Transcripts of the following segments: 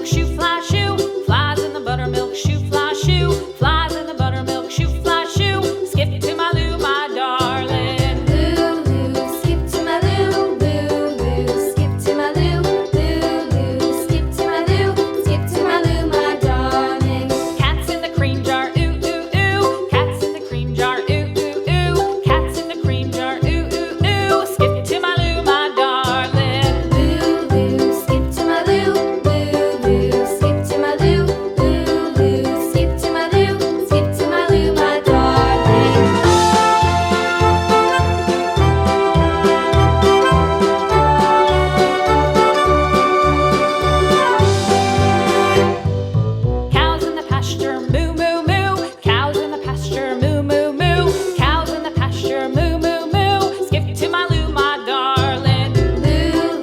buttermilk shoe, fly shoe. Flies in the buttermilk shoe, fly shoe. Flies in the buttermilk shoe, fly shoe. Skip to my Lou, my darling. Lou, skip to my Lou, Lou, skip to my Lou, Lou, skip to my Lou, skip to my Lou, my darling. Cats in the cream jar, ooh, ooh, ooh. Cats in the cream jar, ooh, ooh, ooh. Cats in the cream jar, ooh, ooh, ooh. Skip to my Lou, my darling. Lou, skip to my Lou, Lou, skip to my Lou, Lou, skip to my Lou, skip to my Lou, my darling. Cows in the pasture, moo, moo, moo. Cows in the pasture, moo, moo, moo. Cows in the pasture, moo, moo, moo. Skip to my Lou, my darling. Lou,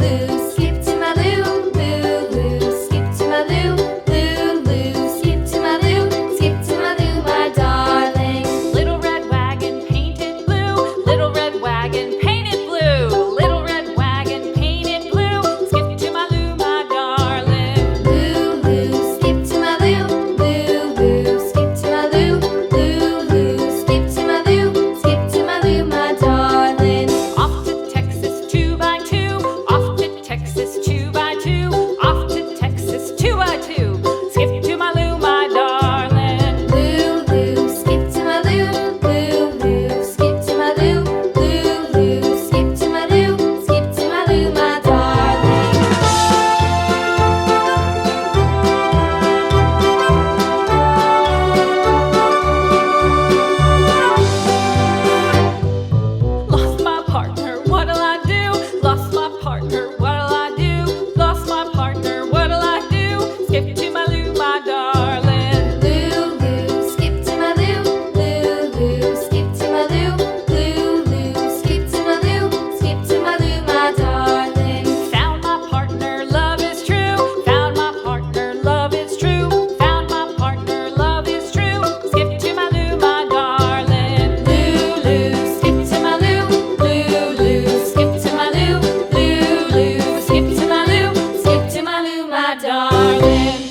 skip to my Lou, Lou, skip to my Lou, Lou, skip to my Lou, skip to my Lou, my darling. Little red wagon painted blue. Little red wagon painted blue. Little red wagon painted blue. Skip to my Lou, my darling. Lou, skip to my Lou, Lou, skip to my Lou, Lou, skip to my Lou, skip to my Lou, my darling. Off to Texas 2x2. Off to Texas 2x2. Off to Texas 2x2. Skip to my Lou, my darling. Lou, skip to my Lou, Lou, skip to my Lou, Lou, skip to my Lou, skip to my Lou, my darling. Lost my partner, what'll I do? Lost my partner, what'll I do? Lost my partner, what'll I do? Skip to my Lou, my darling. Lou, skip to my Lou, Lou, skip to my Lou, Lou, skip to my Lou, skip to my Lou, my darling. Found my partner, love is true. Found my partner, love is true. Found my partner, love is true. Skip to my Lou, my darling. Lou, skip to my Lou, Lou, skip to my Lou, Lou, skip to my Lou, skip to my Lou, my darling.